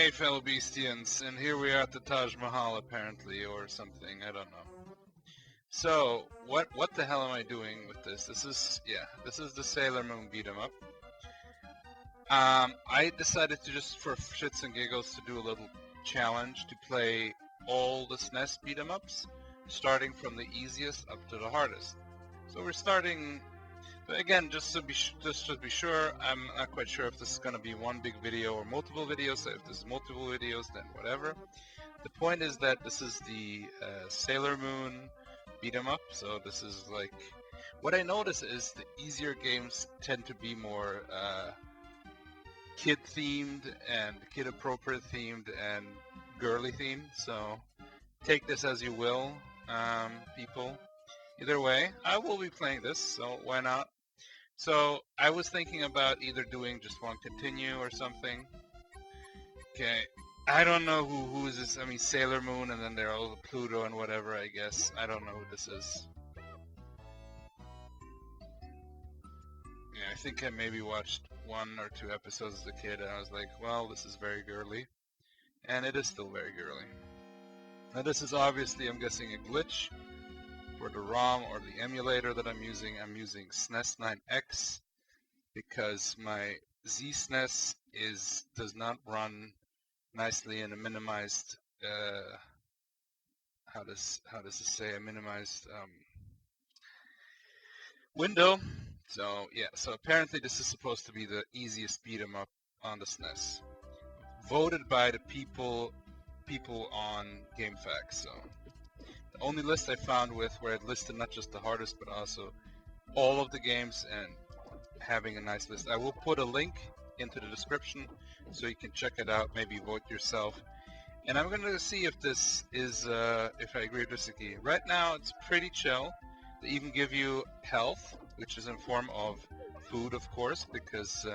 Hey, fellow Beastians, and here we are at the Taj Mahal, apparently, or something. I don't know. So, what the hell am I doing with this? This is the Sailor Moon beat 'em up. I decided to just, for shits and giggles, to do a little challenge to play all the Snes beat 'em ups, starting from the easiest up to the hardest. So we're starting. But again, just to be sure, I'm not quite sure if this is going to be one big video or multiple videos. So if this is multiple videos, then whatever. The point is that this is the Sailor Moon beat 'em up. So this is like, what I notice is the easier games tend to be more kid themed and kid appropriate themed and girly themed. So take this as you will, people. Either way, I will be playing this, so why not? So I was thinking about either doing just one continue or something. Okay, I don't know who is this. I mean, Sailor Moon, and then there are all Pluto and whatever. I guess I don't know who this is. Yeah, I think I maybe watched 1 or 2 episodes as a kid, and I was like, well, this is very girly, and it is still very girly. Now this is obviously, I'm guessing, a glitch. For the ROM or the emulator that I'm using Snes 9X because my Z-Snes does not run nicely in a minimized how does it say, a minimized window. So yeah, so apparently this is supposed to be the easiest beat 'em up on the SNES, voted by the people on GameFAQs. So the only list I found with where it listed not just the hardest but also all of the games and having a nice list. I will put a link into the description so you can check it out, maybe vote yourself. And I'm going to see if this is, if I agree with this again. Right now it's pretty chill. They even give you health, which is in form of food, of course, because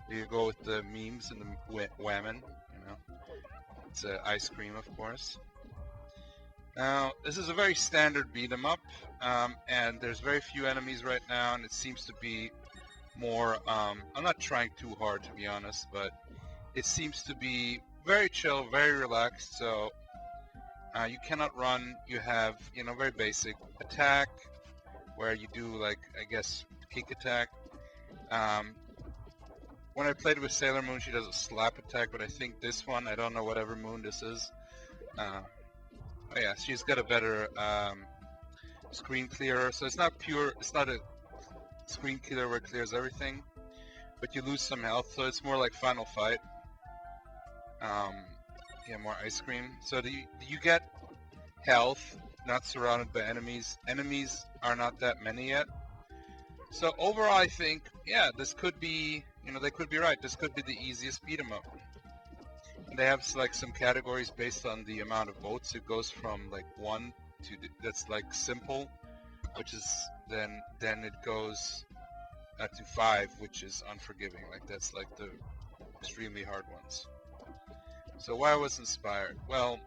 you go with the memes and the whammon, you know. It's ice cream, of course. Now, this is a very standard beat 'em up, and there's very few enemies right now, and it seems to be more, I'm not trying too hard to be honest, but it seems to be very chill, very relaxed. So you cannot run. You have, very basic attack, where you do, like, I guess, kick attack. When I played with Sailor Moon, she does a slap attack, but I think this one, I don't know whatever moon this is. Oh yeah, she's got a better screen clearer. So it's not a screen clearer where it clears everything, but you lose some health, so it's more like Final Fight. Yeah, more ice cream. So you get health, not surrounded by enemies. Enemies are not that many yet. So overall, I think, yeah, this could be, they could be right. This could be the easiest beat 'em up. And they have like some categories based on the amount of votes. It goes from like 1 to that's like simple, which is then it goes to 5, which is unforgiving. Like that's like the extremely hard ones. So why I was inspired? Well,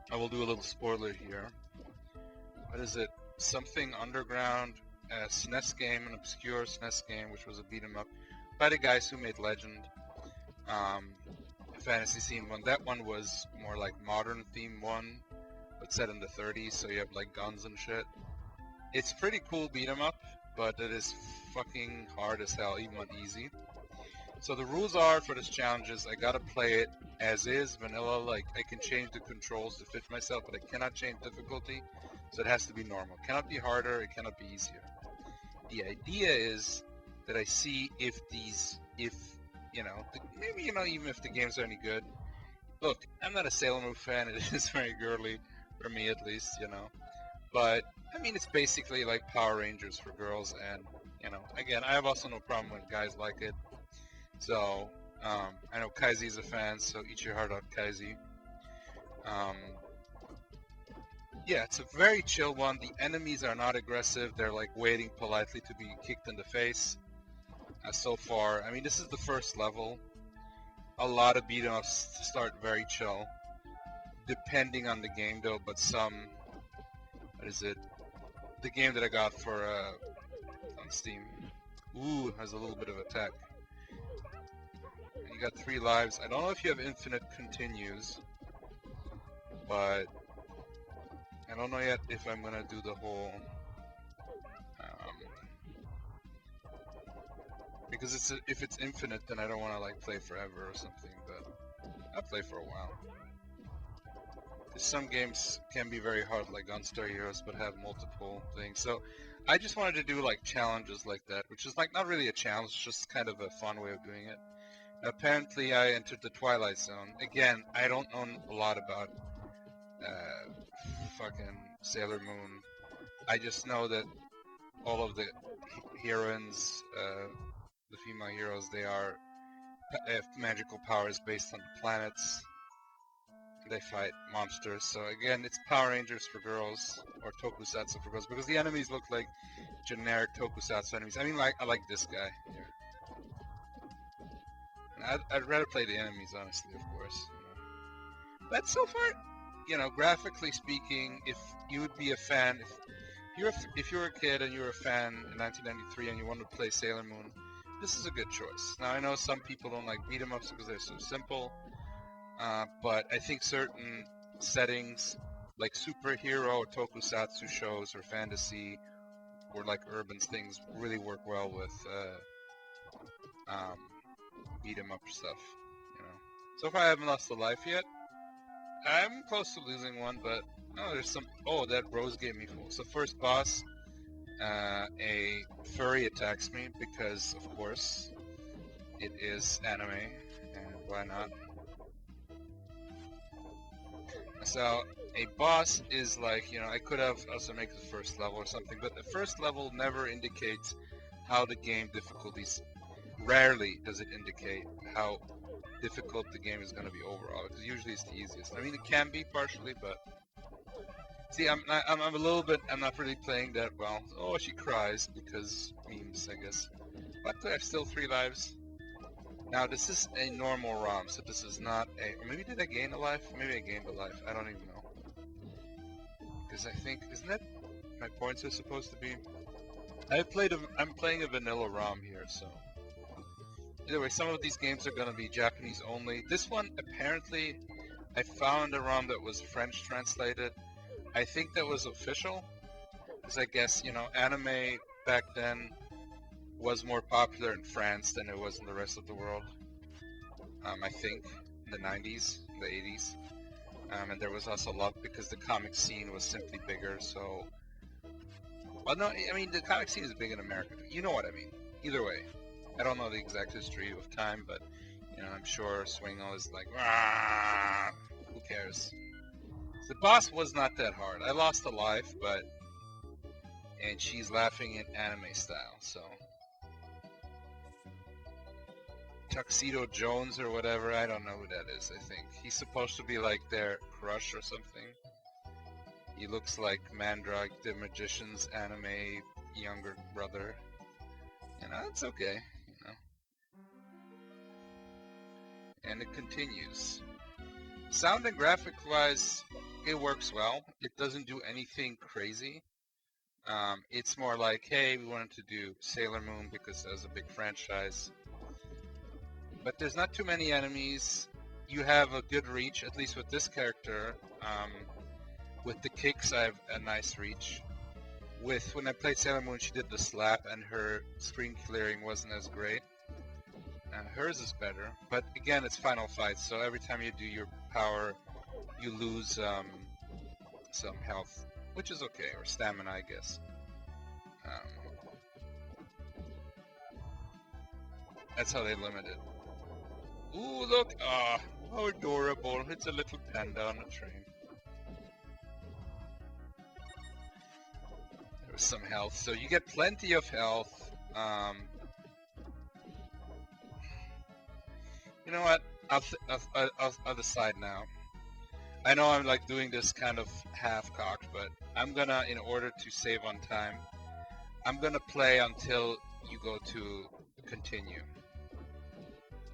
I will do a little spoiler here. What is it? Something Underground, a SNES game, an obscure SNES game, which was a beat 'em up by the guys who made Legend. Fantasy theme one. That one was more like modern theme one, but set in the 30s, so you have like guns and shit. It's pretty cool beat 'em up, but it is fucking hard as hell, even on easy. So the rules are for this challenge is I gotta play it as is, vanilla. Like I can change the controls to fit myself, but I cannot change difficulty, so it has to be normal. It cannot be harder, it cannot be easier. The idea is that I see if maybe, even if the games are any good. Look, I'm not a Sailor Moon fan, it is very girly, for me at least, But, I mean, it's basically like Power Rangers for girls, and, again, I have also no problem when guys like it. So, I know Kaizi's a fan, so eat your heart out, Kaizi. Yeah, it's a very chill one. The enemies are not aggressive, they're like waiting politely to be kicked in the face. So far, I mean, this is the first level. A lot of beat 'em ups start very chill, depending on the game though, but some, what is it? The game that I got for on Steam, has a little bit of attack. You you got 3 lives. I don't know if you have infinite continues, but I don't know yet if I'm gonna do the whole, because if it's infinite, then I don't want to like play forever or something. But I'll play for a while. Because some games can be very hard, like Gunstar Heroes, but have multiple things. So I just wanted to do like challenges like that, which is like not really a challenge, just kind of a fun way of doing it. Apparently, I entered the Twilight Zone. Again, I don't know a lot about fucking Sailor Moon. I just know that all of the heroines, the female heroes, they are have magical powers based on the planets. They fight monsters. So again, it's Power Rangers for girls, or Tokusatsu for girls, because the enemies look like generic Tokusatsu enemies. I mean, like I like this guy here. I'd rather play the enemies, honestly, of course. But so far, graphically speaking, if you would be a fan, if you were a kid and you were a fan in 1993 and you wanted to play Sailor Moon, this is a good choice. Now I know some people don't like beat-em-ups because they're so simple, but I think certain settings like superhero or tokusatsu shows or fantasy or like urban things really work well with beat-em-up stuff. So far I haven't lost a life yet. I'm close to losing one, but there's some. Oh, that rose gave me full. So first boss, a furry attacks me because, of course, it is anime, and why not? So a boss is like, I could have also make the first level or something, but the first level never indicates how the game difficulties. Rarely does it indicate how difficult the game is going to be overall, because usually it's the easiest. I mean, it can be partially, but see, I'm a little bit. I'm not really playing that well. Oh, she cries because memes, I guess. But I have still 3 lives. Now this is a normal ROM, so this is not a. Or maybe did I gain a life? Maybe I gained a life. I don't even know. Because I think isn't that my points are supposed to be? I'm playing a vanilla ROM here, so. Either way, some of these games are going to be Japanese only. This one, apparently, I found a ROM that was French translated. I think that was official, because I guess, anime back then was more popular in France than it was in the rest of the world. I think, in the 90s, the 80s. And there was also a lot, because the comic scene was simply bigger, so. Well, no, I mean, the comic scene is big in America. You know what I mean. Either way. I don't know the exact history of time, but, I'm sure Swingo is like, Rah! Who cares? The boss was not that hard. I lost a life, and she's laughing in anime style, so. Tuxedo Jones or whatever, I don't know who that is, I think. He's supposed to be like their crush or something. He looks like Mandrag, the magician's anime younger brother. It's okay, And it continues. Sound and graphic wise, it works well. It doesn't do anything crazy. It's more like, hey, we wanted to do Sailor Moon because there's a big franchise. But there's not too many enemies. You have a good reach, at least with this character. With the kicks, I have a nice reach. When I played Sailor Moon, she did the slap, and her screen clearing wasn't as great. Hers is better, but again, it's final fight, so every time you do your power, you lose some health, which is okay, or stamina, I guess. That's how they limit it. Ooh, look! Ah, how adorable! It's a little panda on a train. There was some health, so you get plenty of health. You know what? I'll decide now. I know I'm like doing this kind of half-cocked, but I'm gonna, in order to save on time, I'm gonna play until you go to continue.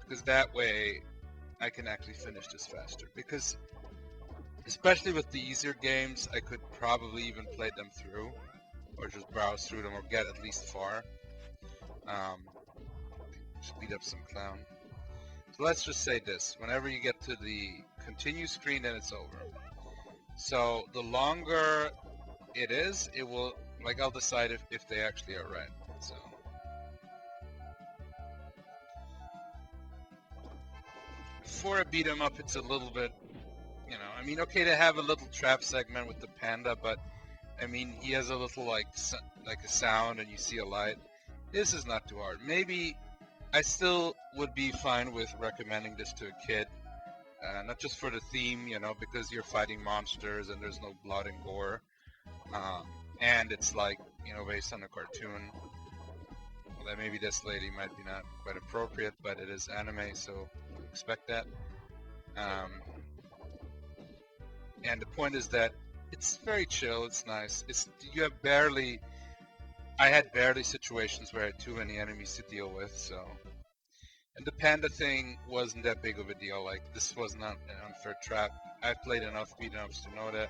Because that way, I can actually finish this faster. Because, especially with the easier games, I could probably even play them through. Or just browse through them, or get at least far. Just beat up some clown. let's just say this. Whenever you get to the continue screen, then it's over. So the longer it is, it will, like, I'll decide if they actually are red. So for a beat 'em up, it's a little bit, I mean, okay, they have a little trap segment with the panda, but I mean, he has a little like a sound, and you see a light. This is not too hard. Maybe I still would be fine with recommending this to a kid, not just for the theme, because you're fighting monsters and there's no blood and gore, and it's like, based on a cartoon. Well, then maybe this lady might be not quite appropriate, but it is anime, so expect that. And the point is that it's very chill. It's nice. I had barely situations where I had too many enemies to deal with. So, and the panda thing wasn't that big of a deal. Like, this was not an unfair trap. I've played enough beat-em-ups to know that.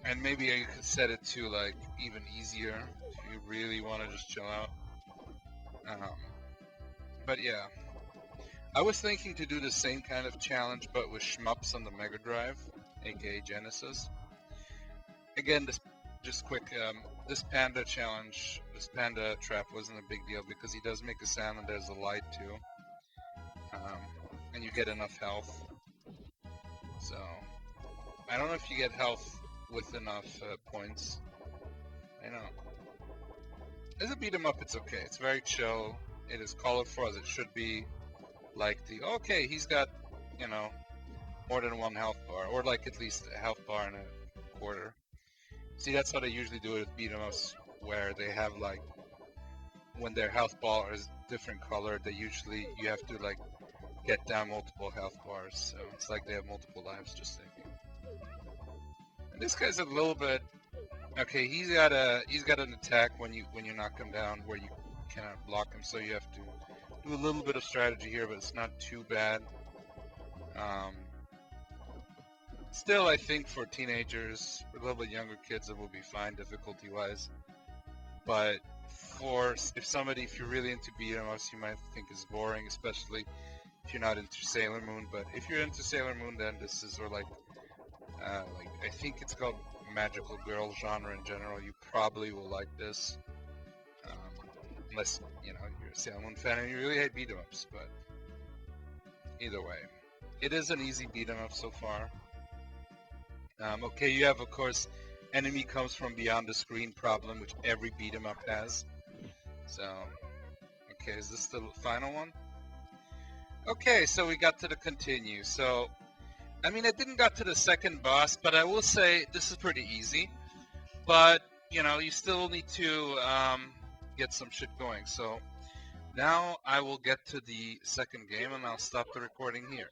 And maybe I could set it to like even easier if you really want to just chill out. But yeah, I was thinking to do the same kind of challenge, but with shmups on the Mega Drive, aka Genesis. Again, just quick, this panda challenge, this panda trap wasn't a big deal because he does make a sound and there's a light too, and you get enough health. So I don't know if you get health with enough points. I know. As a beat 'em up, it's okay. It's very chill. It is colorful as it should be. Like okay, he's got, more than one health bar, or like at least a health bar and a quarter. See, that's how they usually do it with beat 'em ups, where they have like, when their health bar is different color, you have to like get down multiple health bars. So it's like they have multiple lives, just thinking. And this guy's a little bit, okay, he's got an attack when you knock him down where you cannot block him, so you have to do a little bit of strategy here, but it's not too bad. Still, I think for teenagers, for a little bit younger kids, it will be fine difficulty-wise. But if you're really into beat 'em ups, you might think it's boring, especially if you're not into Sailor Moon. But if you're into Sailor Moon, then this is sort of like I think it's called magical girl genre in general. You probably will like this, unless you're a Sailor Moon fan and you really hate beat 'em ups. But either way, it is an easy beat 'em up so far. Okay, you have, of course, enemy comes from beyond the screen problem, which every beat 'em up has. So, okay, is this the final one? Okay, so we got to the continue. So, I mean, I didn't got to the second boss, but I will say this is pretty easy. But, you still need to get some shit going. So, now I will get to the second game, and I'll stop the recording here.